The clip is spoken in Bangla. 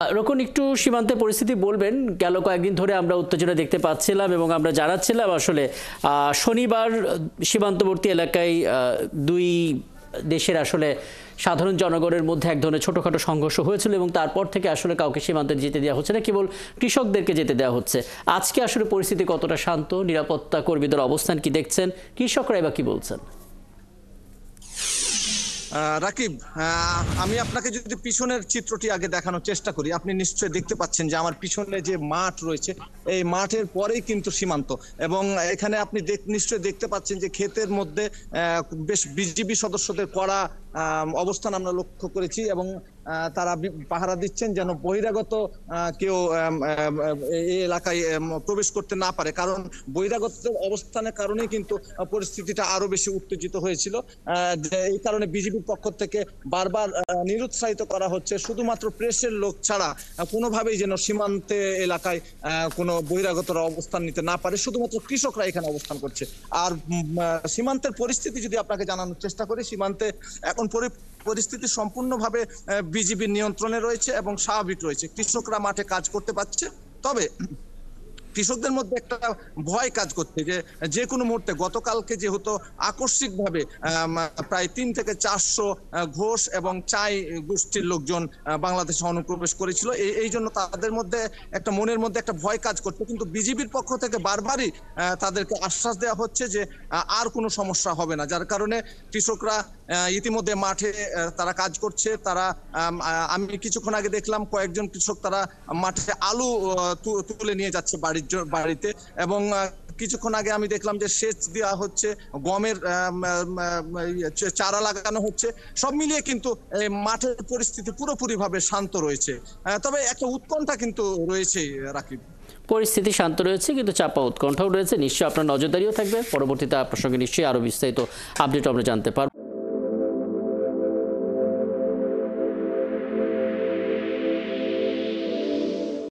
রোকন একটু সীমান্তে পরিস্থিতি বলবেন। গেল কয়েকদিন ধরে আমরা উত্তেজনা দেখতে পাচ্ছিলাম এবং আমরা জানাচ্ছিলাম আসলে শনিবার সীমান্তবর্তী এলাকায় দুই দেশের আসলে সাধারণ জনগণের মধ্যে এক ধরনের ছোটখাটো সংঘর্ষ হয়েছিল এবং তারপর থেকে আসলে কাউকে সীমান্তে যেতে দেওয়া হচ্ছে না, কেবল কৃষকদেরকে যেতে দেওয়া হচ্ছে। আজকে আসলে পরিস্থিতি কতটা শান্ত, নিরাপত্তা কর্মীদের অবস্থান কি দেখছেন, কৃষকরা এবার কি বলছেন? রাকিব, আমি আপনাকে যদি পিছনের চিত্রটি আগে দেখানোর চেষ্টা করি, আপনি নিশ্চয়ই দেখতে পাচ্ছেন যে আমার পিছনে যে মাঠ রয়েছে, এই মাঠের পরেই কিন্তু সীমান্ত। এবং এখানে আপনি নিশ্চয়ই দেখতে পাচ্ছেন যে ক্ষেতের মধ্যে বেশ বিজিবি সদস্যদের কড়া অবস্থান আমরা লক্ষ্য করেছি এবং তারা পাহারা দিচ্ছেন যেন বহিরাগত কেউ এই এলাকায় প্রবেশ করতে না পারে, কারণ বহিরাগত অবস্থানের কারণে কিন্তু পরিস্থিতিটা আরো বেশি উত্তেজিত হয়েছিল। এই কারণে বিজিবির পক্ষ থেকে বারবার নিরুৎসাহিত করা হচ্ছে শুধুমাত্র প্রেসের লোক ছাড়া কোনোভাবেই যেন সীমান্তে এলাকায় কোনো বহিরাগতরা অবস্থান নিতে না পারে, শুধুমাত্র কৃষকরা এখানে অবস্থান করছে। আর সীমান্তের পরিস্থিতি যদি আপনাকে জানানোর চেষ্টা করি, সীমান্তে এখন পরিস্থিতি সম্পূর্ণভাবে বিজিবির নিয়ন্ত্রণে রয়েছে এবং স্বাভাবিক রয়েছে। কৃষকরা মাঠে কাজ করতে পারছে, তবে কৃষকদের মধ্যে একটা ভয় কাজ করছে যে কোনো মুহূর্তে, গতকালকে যেহেতু আকস্মিকভাবে প্রায় 3 থেকে 400 ঘোষ এবং চাই গোষ্ঠীর লোকজন বাংলাদেশে অনুপ্রবেশ করেছিল, এই জন্য তাদের মধ্যে একটা মনের মধ্যে একটা ভয় কাজ করছে। কিন্তু বিজিবির পক্ষ থেকে বারবারই তাদেরকে আশ্বাস দেওয়া হচ্ছে যে আর কোনো সমস্যা হবে না, যার কারণে কৃষকরা ইতিমধ্যে মাঠে তারা কাজ করছে। তারা আমি কিছুক্ষণ আগে দেখলাম কয়েকজন কৃষক তারা মাঠে আলু তুলে নিয়ে যাচ্ছে বাড়িতে, এবং কিছুক্ষণ আগে আমি দেখলাম যে সেচ দেওয়া হচ্ছে, গমের চারা লাগানো হচ্ছে। সব মিলিয়ে কিন্তু মাঠের পরিস্থিতি পুরোপুরি ভাবে শান্ত রয়েছে, তবে একটা উৎকণ্ঠা কিন্তু রয়েছে রাকিব। পরিস্থিতি শান্ত রয়েছে কিন্তু চাপা উৎকণ্ঠাও রয়েছে। নিশ্চয়ই আপনার নজরদারিও থাকবে, পরবর্তীতে আপনার সঙ্গে নিশ্চয়ই আরো বিস্তারিত আপডেট আমরা জানতে পারবো।